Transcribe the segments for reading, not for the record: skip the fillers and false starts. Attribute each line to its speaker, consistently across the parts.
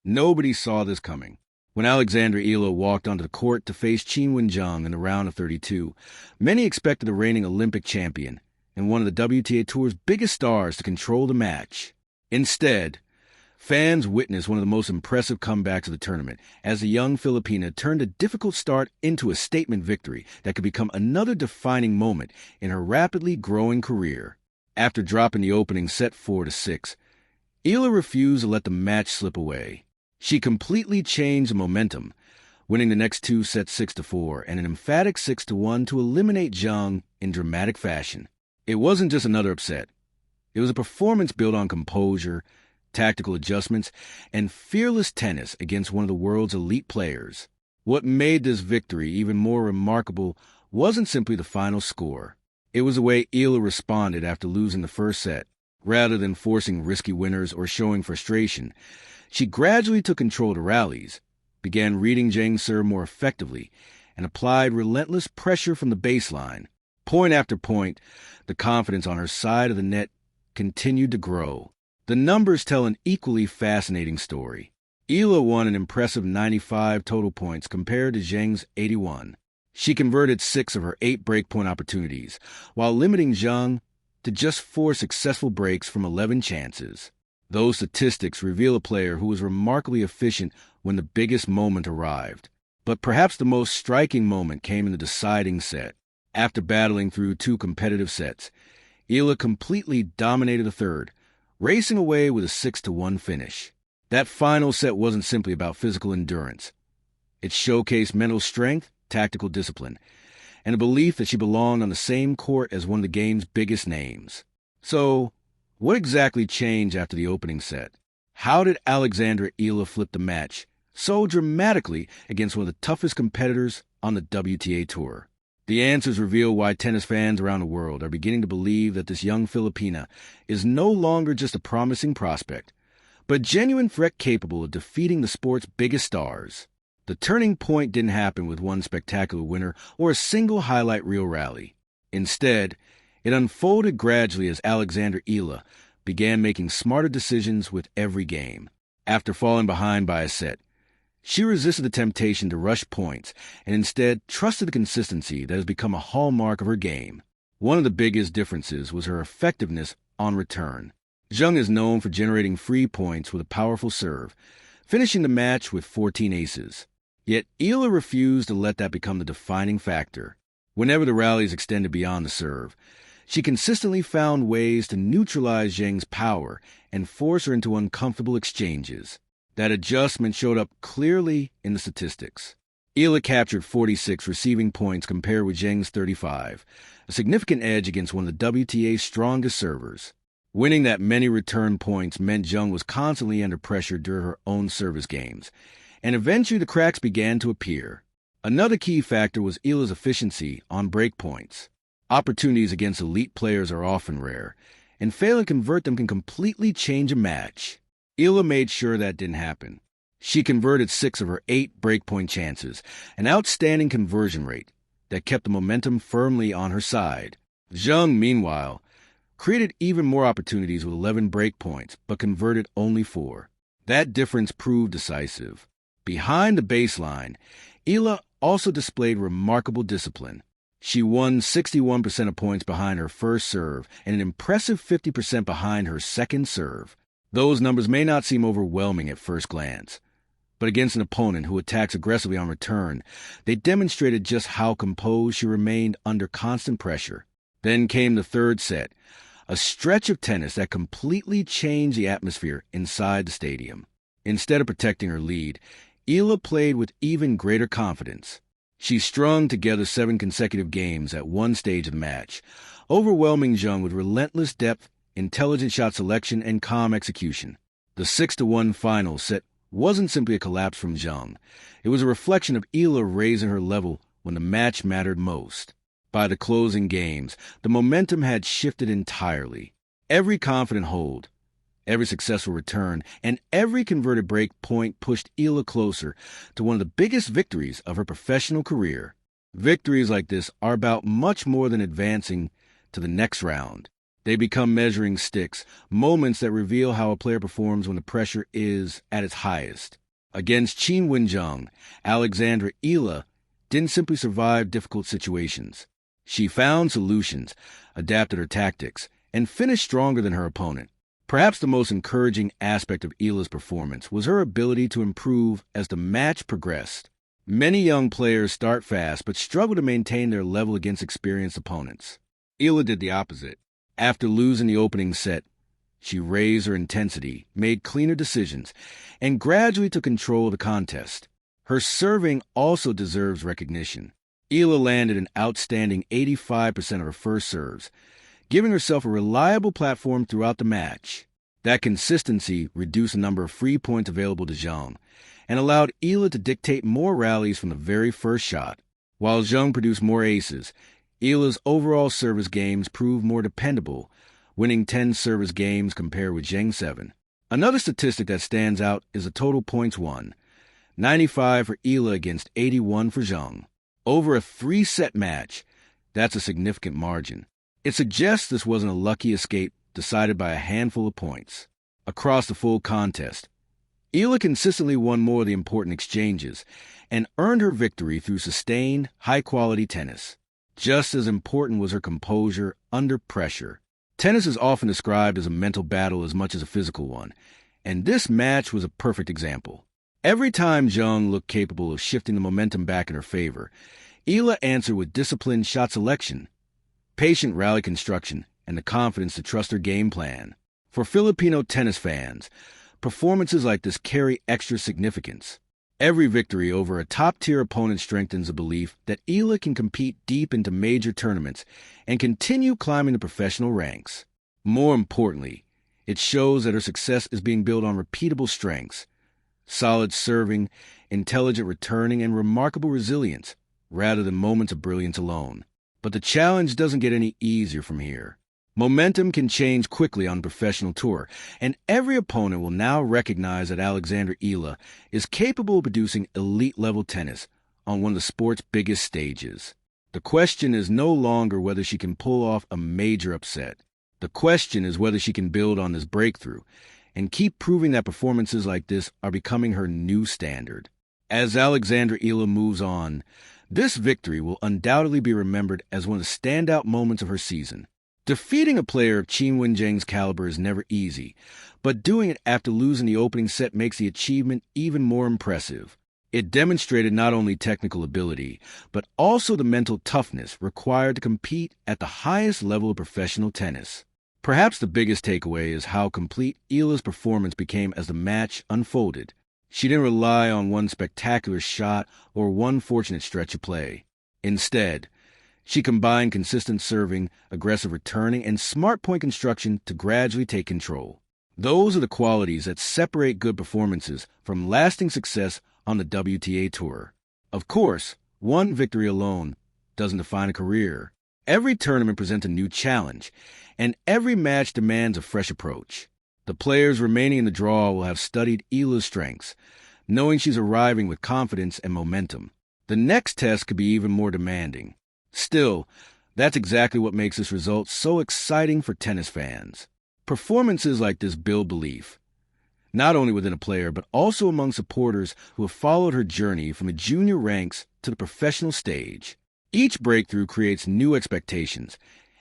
Speaker 1: Nobody saw this coming. When Alexandra Eala walked onto the court to face Qinwen Zheng in the round of 32, many expected the reigning Olympic champion and one of the WTA Tour's biggest stars to control the match. Instead, fans witnessed one of the most impressive comebacks of the tournament as the young Filipina turned a difficult start into a statement victory that could become another defining moment in her rapidly growing career. After dropping the opening set 4-6, Eala refused to let the match slip away. She completely changed the momentum, winning the next two sets 6-4 and an emphatic 6-1 to eliminate Zheng in dramatic fashion. It wasn't just another upset. It was a performance built on composure, tactical adjustments, and fearless tennis against one of the world's elite players. What made this victory even more remarkable wasn't simply the final score. It was the way Eala responded after losing the first set. Rather than forcing risky winners or showing frustration, she gradually took control of the rallies, began reading Zheng's serve more effectively, and applied relentless pressure from the baseline. Point after point, the confidence on her side of the net continued to grow. The numbers tell an equally fascinating story. Eala won an impressive 95 total points compared to Zheng's 81. She converted 6 of her 8 breakpoint opportunities, while limiting Zheng to just 4 successful breaks from 11 chances. Those statistics reveal a player who was remarkably efficient when the biggest moment arrived. But perhaps the most striking moment came in the deciding set. After battling through 2 competitive sets, Eala completely dominated the third, racing away with a 6-1 finish. That final set wasn't simply about physical endurance. It showcased mental strength, tactical discipline, and a belief that she belonged on the same court as one of the game's biggest names. So, what exactly changed after the opening set? How did Alexandra Eala flip the match so dramatically against one of the toughest competitors on the WTA Tour? The answers reveal why tennis fans around the world are beginning to believe that this young Filipina is no longer just a promising prospect, but a genuine threat capable of defeating the sport's biggest stars. The turning point didn't happen with one spectacular winner or a single highlight reel rally. Instead, it unfolded gradually as Alexandra Eala began making smarter decisions with every game. After falling behind by a set, she resisted the temptation to rush points and instead trusted the consistency that has become a hallmark of her game. One of the biggest differences was her effectiveness on return. Zheng is known for generating free points with a powerful serve, finishing the match with 14 aces. Yet Eala refused to let that become the defining factor. Whenever the rallies extended beyond the serve, she consistently found ways to neutralize Zheng's power and force her into uncomfortable exchanges. That adjustment showed up clearly in the statistics. Eala captured 46 receiving points compared with Zheng's 35, a significant edge against one of the WTA's strongest servers. Winning that many return points meant Zheng was constantly under pressure during her own service games, and eventually the cracks began to appear. Another key factor was Eala's efficiency on break points. Opportunities against elite players are often rare, and failing to convert them can completely change a match. Eala made sure that didn't happen. She converted 6 of her 8 breakpoint chances, an outstanding conversion rate that kept the momentum firmly on her side. Zheng, meanwhile, created even more opportunities with 11 breakpoints, but converted only 4. That difference proved decisive. Behind the baseline, Eala also displayed remarkable discipline. She won 61% of points behind her first serve and an impressive 50% behind her second serve. Those numbers may not seem overwhelming at first glance, but against an opponent who attacks aggressively on return, they demonstrated just how composed she remained under constant pressure. Then came the third set, a stretch of tennis that completely changed the atmosphere inside the stadium. Instead of protecting her lead, Eala played with even greater confidence. She strung together 7 consecutive games at one stage of the match, overwhelming Zheng with relentless depth, intelligent shot selection, and calm execution. The 6-1 final set wasn't simply a collapse from Zheng. It was a reflection of Eala raising her level when the match mattered most. By the closing games, the momentum had shifted entirely. Every confident hold, every successful return, and every converted break point pushed Eala closer to one of the biggest victories of her professional career. Victories like this are about much more than advancing to the next round. They become measuring sticks, moments that reveal how a player performs when the pressure is at its highest. Against Qinwen Zheng, Alexandra Eala didn't simply survive difficult situations. She found solutions, adapted her tactics, and finished stronger than her opponent. Perhaps the most encouraging aspect of Eala's performance was her ability to improve as the match progressed. Many young players start fast but struggle to maintain their level against experienced opponents. Eala did the opposite. After losing the opening set, she raised her intensity, made cleaner decisions, and gradually took control of the contest. Her serving also deserves recognition. Eala landed an outstanding 85% of her first serves, giving herself a reliable platform throughout the match. That consistency reduced the number of free points available to Zheng and allowed Eala to dictate more rallies from the very first shot. While Zheng produced more aces, Eala's overall service games proved more dependable, winning 10 service games compared with Zheng's 7. Another statistic that stands out is the total points won: 95 for Eala against 81 for Zheng. Over a 3-set match, that's a significant margin. It suggests this wasn't a lucky escape decided by a handful of points. Across the full contest, Eala consistently won more of the important exchanges and earned her victory through sustained, high-quality tennis. Just as important was her composure under pressure. Tennis is often described as a mental battle as much as a physical one, and this match was a perfect example. Every time Zheng looked capable of shifting the momentum back in her favor, Eala answered with disciplined shot selection, patient rally construction, and the confidence to trust her game plan. For Filipino tennis fans, performances like this carry extra significance. Every victory over a top-tier opponent strengthens the belief that Eala can compete deep into major tournaments and continue climbing the professional ranks. More importantly, it shows that her success is being built on repeatable strengths: solid serving, intelligent returning, and remarkable resilience, rather than moments of brilliance alone. But the challenge doesn't get any easier from here. Momentum can change quickly on the professional tour, and every opponent will now recognize that Alexandra Eala is capable of producing elite-level tennis on one of the sport's biggest stages. The question is no longer whether she can pull off a major upset. The question is whether she can build on this breakthrough and keep proving that performances like this are becoming her new standard. As Alexandra Eala moves on, this victory will undoubtedly be remembered as one of the standout moments of her season. Defeating a player of Qinwen Zheng's caliber is never easy, but doing it after losing the opening set makes the achievement even more impressive. It demonstrated not only technical ability, but also the mental toughness required to compete at the highest level of professional tennis. Perhaps the biggest takeaway is how complete Eala's performance became as the match unfolded. She didn't rely on one spectacular shot or one fortunate stretch of play. Instead, she combined consistent serving, aggressive returning, and smart point construction to gradually take control. Those are the qualities that separate good performances from lasting success on the WTA Tour. Of course, one victory alone doesn't define a career. Every tournament presents a new challenge, and every match demands a fresh approach. The players remaining in the draw will have studied Eala's strengths, knowing she's arriving with confidence and momentum. The next test could be even more demanding. Still, that's exactly what makes this result so exciting for tennis fans. Performances like this build belief, not only within a player, but also among supporters who have followed her journey from the junior ranks to the professional stage. Each breakthrough creates new expectations,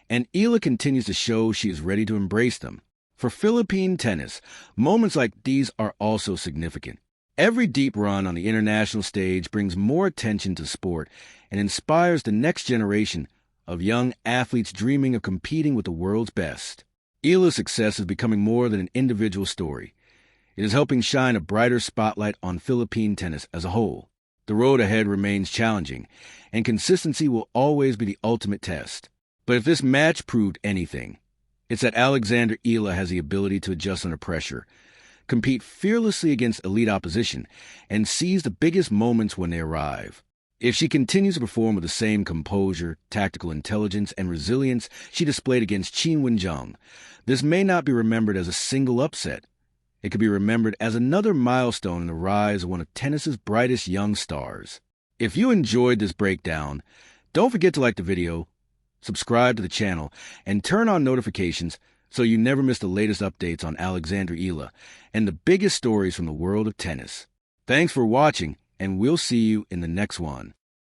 Speaker 1: and Eala continues to show she is ready to embrace them. For Philippine tennis, moments like these are also significant. Every deep run on the international stage brings more attention to sport and inspires the next generation of young athletes dreaming of competing with the world's best. Eala's success is becoming more than an individual story. It is helping shine a brighter spotlight on Philippine tennis as a whole. The road ahead remains challenging, and consistency will always be the ultimate test. But if this match proved anything, it's that Alexandra Eala has the ability to adjust under pressure, compete fearlessly against elite opposition, and seize the biggest moments when they arrive. If she continues to perform with the same composure, tactical intelligence, and resilience she displayed against Qinwen Zheng, this may not be remembered as a single upset. It could be remembered as another milestone in the rise of one of tennis's brightest young stars. If you enjoyed this breakdown, don't forget to like the video, subscribe to the channel, and turn on notifications so you never miss the latest updates on Alexandra Eala and the biggest stories from the world of tennis. Thanks for watching, and we'll see you in the next one.